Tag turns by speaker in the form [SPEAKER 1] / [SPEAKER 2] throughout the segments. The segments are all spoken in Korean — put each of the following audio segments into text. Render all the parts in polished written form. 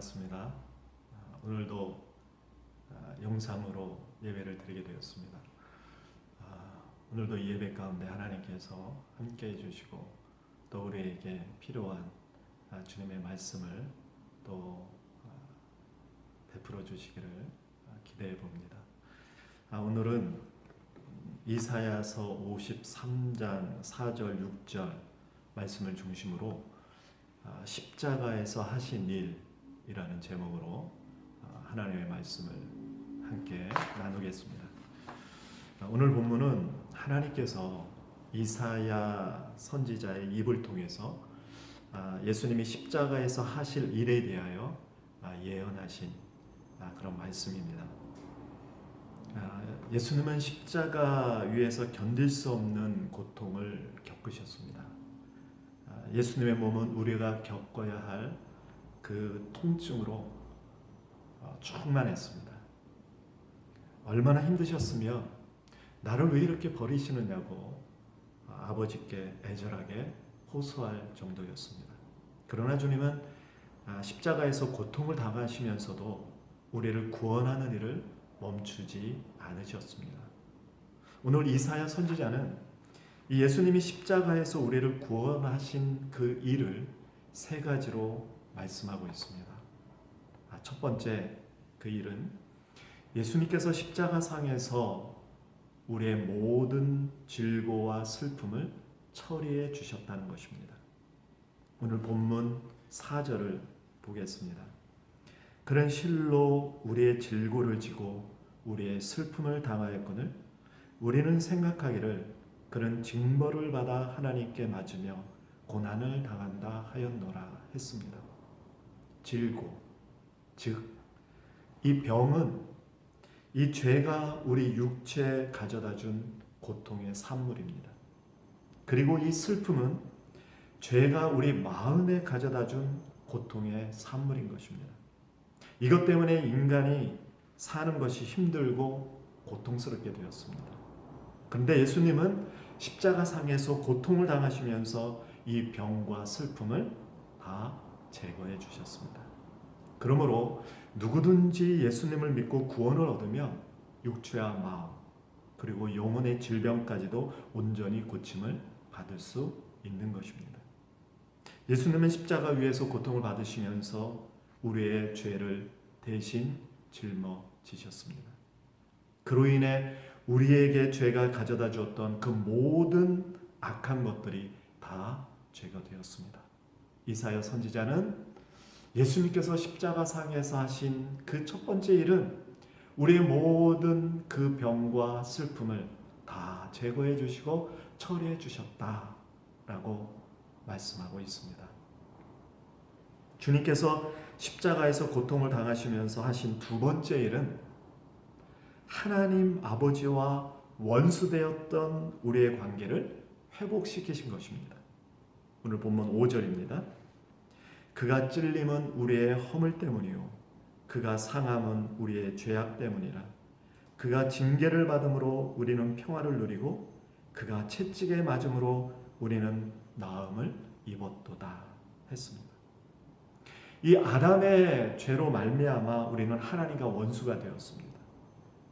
[SPEAKER 1] 반갑습니다. 오늘도 영상으로 예배를 드리게 되었습니다. 오늘도 이 예배 가운데 하나님께서 함께 해주시고 또 우리에게 필요한 주님의 말씀을 또 베풀어 주시기를 기대해 봅니다. 오늘은 이사야서 53장 4절 6절 말씀을 중심으로 십자가에서 하신 일이라는 제목으로 하나님의 말씀을 함께 나누겠습니다. 오늘 본문은 하나님께서 이사야 선지자의 입을 통해서 예수님이 십자가에서 하실 일에 대하여 예언하신 그런 말씀입니다. 예수님은 십자가 위에서 견딜 수 없는 고통을 겪으셨습니다. 예수님의 몸은 우리가 겪어야 할 그 통증으로 충만했습니다. 얼마나 힘드셨으면 나를 왜 이렇게 버리시느냐고 아버지께 애절하게 호소할 정도였습니다. 그러나 주님은 십자가에서 고통을 당하시면서도 우리를 구원하는 일을 멈추지 않으셨습니다. 오늘 이사야 선지자는 이 예수님이 십자가에서 우리를 구원하신 그 일을 세 가지로 말씀하고 있습니다. 첫 번째 그 일은 예수님께서 십자가상에서 우리의 모든 질고와 슬픔을 처리해 주셨다는 것입니다. 오늘 본문 4절을 보겠습니다. 그는 실로 우리의 질고를 지고 우리의 슬픔을 당하였거늘 우리는 생각하기를 그는 징벌을 받아 하나님께 맞으며 고난을 당한다 하였노라 했습니다. 질고, 즉 이 병은 이 죄가 우리 육체에 가져다 준 고통의 산물입니다. 그리고 이 슬픔은 죄가 우리 마음에 가져다 준 고통의 산물인 것입니다. 이것 때문에 인간이 사는 것이 힘들고 고통스럽게 되었습니다. 그런데 예수님은 십자가상에서 고통을 당하시면서 이 병과 슬픔을 다 제거해 주셨습니다. 그러므로 누구든지 예수님을 믿고 구원을 얻으면 육체와 마음 그리고 영혼의 질병까지도 온전히 고침을 받을 수 있는 것입니다. 예수님은 십자가 위에서 고통을 받으시면서 우리의 죄를 대신 짊어지셨습니다. 그로 인해 우리에게 죄가 가져다 주었던 그 모든 악한 것들이 다 죄가 되었습니다. 이사야 선지자는 예수님께서 십자가상에서 하신 그 첫 번째 일은 우리의 모든 그 병과 슬픔을 다 제거해 주시고 처리해 주셨다라고 말씀하고 있습니다. 주님께서 십자가에서 고통을 당하시면서 하신 두 번째 일은 하나님 아버지와 원수되었던 우리의 관계를 회복시키신 것입니다. 오늘 본문 5절입니다. 그가 찔림은 우리의 허물 때문이요 그가 상함은 우리의 죄악 때문이라. 그가 징계를 받음으로 우리는 평화를 누리고 그가 채찍에 맞음으로 우리는 나음을 입었도다 했습니다. 이 아담의 죄로 말미암아 우리는 하나님과 원수가 되었습니다.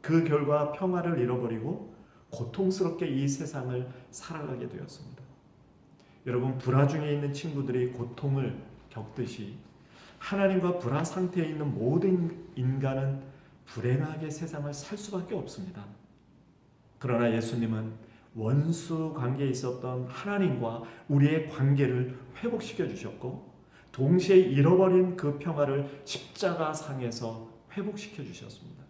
[SPEAKER 1] 그 결과 평화를 잃어버리고 고통스럽게 이 세상을 살아가게 되었습니다. 여러분, 불화 중에 있는 친구들이 고통을 겪듯이 하나님과 불화 상태에 있는 모든 인간은 불행하게 세상을 살 수밖에 없습니다. 그러나 예수님은 원수 관계에 있었던 하나님과 우리의 관계를 회복시켜 주셨고 동시에 잃어버린 그 평화를 십자가상에서 회복시켜 주셨습니다.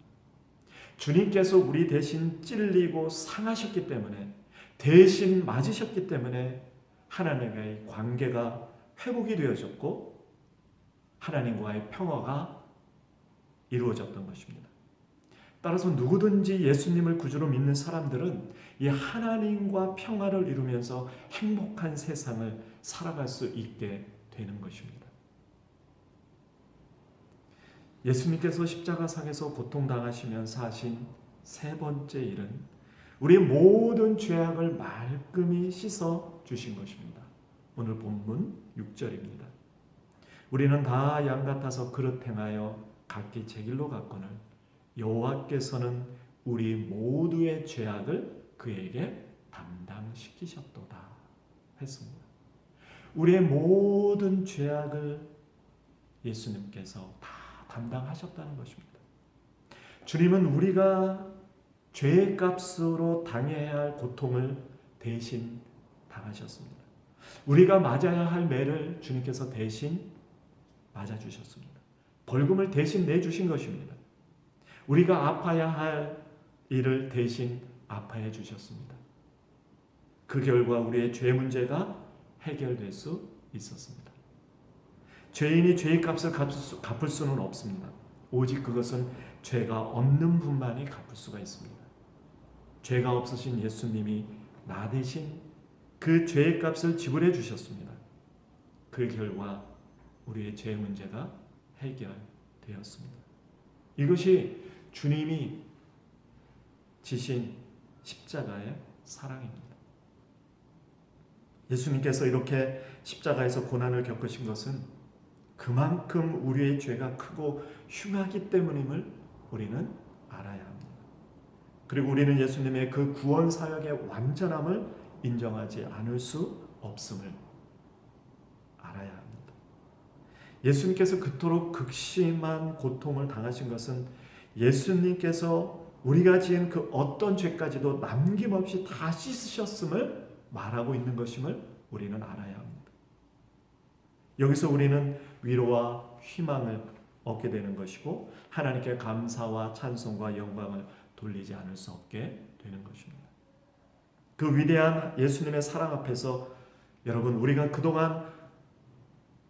[SPEAKER 1] 주님께서 우리 대신 찔리고 상하셨기 때문에 대신 맞으셨기 때문에 하나님과의 관계가 회복이 되어졌고 하나님과의 평화가 이루어졌던 것입니다. 따라서 누구든지 예수님을 구주로 믿는 사람들은 이 하나님과 평화를 이루면서 행복한 세상을 살아갈 수 있게 되는 것입니다. 예수님께서 십자가상에서 고통당하시면서 하신 세 번째 일은 우리의 모든 죄악을 말끔히 씻어 주신 것입니다. 오늘 본문 6절입니다. 우리는 다 양 같아서 그릇 행하여 각기 제 길로 갔거늘 여호와께서는 우리 모두의 죄악을 그에게 담당시키셨도다 했습니다. 우리의 모든 죄악을 예수님께서 다 담당하셨다는 것입니다. 주님은 우리가 죄의 값으로 당해야 할 고통을 대신 당하셨습니다. 우리가 맞아야 할 매를 주님께서 대신 맞아주셨습니다. 벌금을 대신 내주신 것입니다. 우리가 아파야 할 일을 대신 아파해 주셨습니다. 그 결과 우리의 죄 문제가 해결될 수 있었습니다. 죄인이 죄의 값을 갚을 수는 없습니다. 오직 그것은 죄가 없는 분만이 갚을 수가 있습니다. 죄가 없으신 예수님이 나 대신 그 죄의 값을 지불해 주셨습니다. 그 결과 우리의 죄 문제가 해결되었습니다. 이것이 주님이 지신 십자가의 사랑입니다. 예수님께서 이렇게 십자가에서 고난을 겪으신 것은 그만큼 우리의 죄가 크고 흉하기 때문임을 우리는 알아야 합니다. 그리고 우리는 예수님의 그 구원 사역의 완전함을 인정하지 않을 수 없음을 알아야 합니다. 예수님께서 그토록 극심한 고통을 당하신 것은 예수님께서 우리가 지은 그 어떤 죄까지도 남김없이 다 씻으셨음을 말하고 있는 것임을 우리는 알아야 합니다. 여기서 우리는 위로와 희망을 얻게 되는 것이고 하나님께 감사와 찬송과 영광을 돌리지 않을 수 없게 되는 것입니다. 그 위대한 예수님의 사랑 앞에서 여러분 우리가 그동안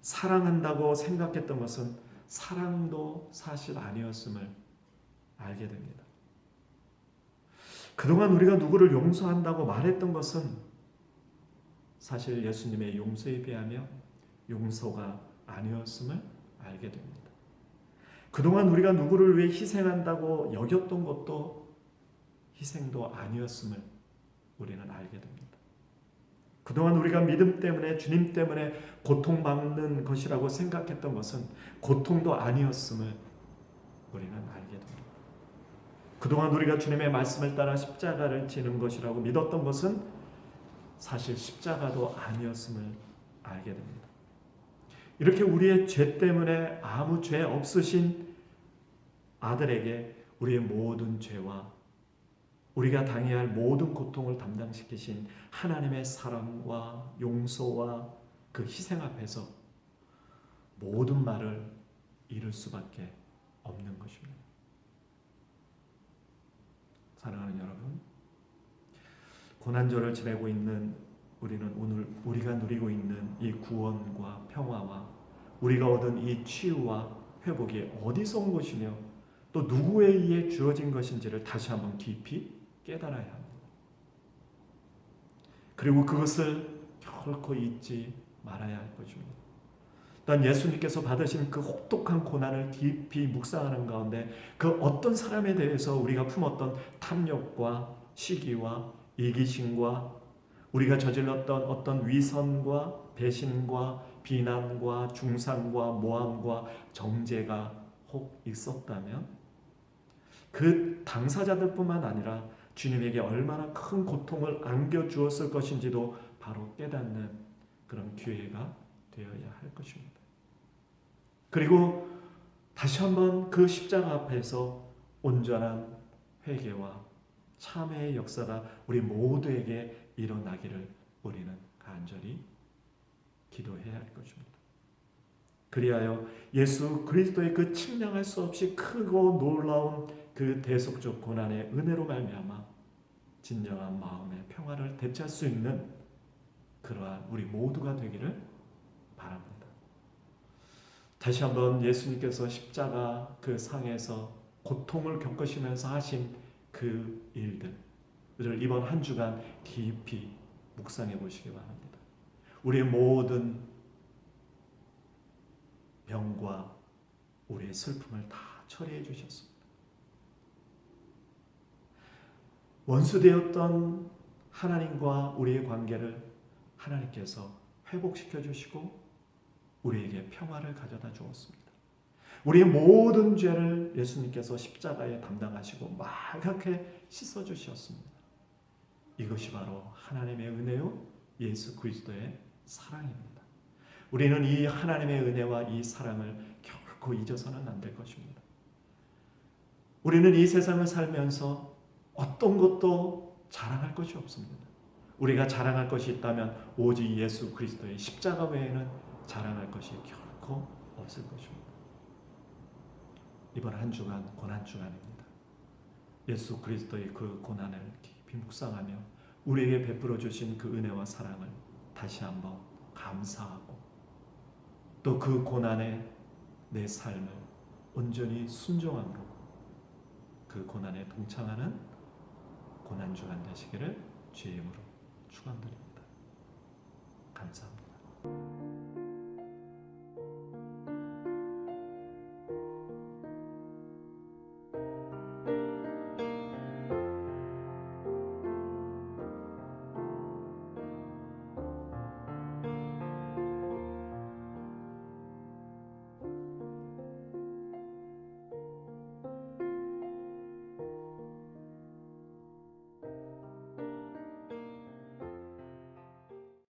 [SPEAKER 1] 사랑한다고 생각했던 것은 사랑도 사실 아니었음을 알게 됩니다. 그동안 우리가 누구를 용서한다고 말했던 것은 사실 예수님의 용서에 비하며 용서가 아니었음을 알게 됩니다. 그동안 우리가 누구를 위해 희생한다고 여겼던 것도 희생도 아니었음을 우리는 알게 됩니다. 그동안 우리가 믿음 때문에 주님 때문에 고통받는 것이라고 생각했던 것은 고통도 아니었음을 우리는 알게 됩니다. 그동안 우리가 주님의 말씀을 따라 십자가를 지는 것이라고 믿었던 것은 사실 십자가도 아니었음을 알게 됩니다. 이렇게 우리의 죄 때문에 아무 죄 없으신 아들에게 우리의 모든 죄와 우리가 당해야 할 모든 고통을 담당시키신 하나님의 사랑과 용서와 그 희생 앞에서 모든 말을 잃을 수밖에 없는 것입니다. 사랑하는 여러분, 고난절을 지내고 있는 우리는 오늘 우리가 누리고 있는 이 구원과 평화와 우리가 얻은 이 치유와 회복이 어디서 온 것이며 또 누구에 의해 주어진 것인지를 다시 한번 깊이 깨달아야 합니다. 그리고 그것을 결코 잊지 말아야 할 것입니다. 또한 예수님께서 받으신 그 혹독한 고난을 깊이 묵상하는 가운데 그 어떤 사람에 대해서 우리가 품었던 탐욕과 시기와 이기심과 우리가 저질렀던 어떤 위선과 배신과 비난과 중상과 모함과 정죄가 혹 있었다면 그 당사자들뿐만 아니라 주님에게 얼마나 큰 고통을 안겨주었을 것인지도 바로 깨닫는 그런 기회가 되어야 할 것입니다. 그리고 다시 한번 그 십자가 앞에서 온전한 회개와 참회의 역사가 우리 모두에게 일어나기를 우리는 간절히 기도해야 할 것입니다. 그리하여 예수 그리스도의 그 측량할 수 없이 크고 놀라운 그 대속적 고난의 은혜로 말미암아 진정한 마음의 평화를 되찾을 수 있는 그러한 우리 모두가 되기를 바랍니다. 다시 한번 예수님께서 십자가 그 상에서 고통을 겪으시면서 하신 그 일들을 이번 한 주간 깊이 묵상해 보시기 바랍니다. 우리의 모든 병과 우리의 슬픔을 다 처리해 주셨습니다. 원수되었던 하나님과 우리의 관계를 하나님께서 회복시켜 주시고 우리에게 평화를 가져다 주었습니다. 우리의 모든 죄를 예수님께서 십자가에 담당하시고 말갛게 씻어주셨습니다. 이것이 바로 하나님의 은혜요 예수 그리스도의 사랑입니다. 우리는 이 하나님의 은혜와 이 사랑을 결코 잊어서는 안 될 것입니다. 우리는 이 세상을 살면서 어떤 것도 자랑할 것이 없습니다. 우리가 자랑할 것이 있다면 오직 예수 그리스도의 십자가 외에는 자랑할 것이 결코 없을 것입니다. 이번 한 주간 고난 주간입니다. 예수 그리스도의 그 고난을 깊이 묵상하며 우리에게 베풀어 주신 그 은혜와 사랑을 다시 한번 감사하고 또 그 고난에 내 삶을 온전히 순종함으로 그 고난에 동참하는 고난 주간 되시기를 주의 이름으로 축원드립니다. 감사합니다.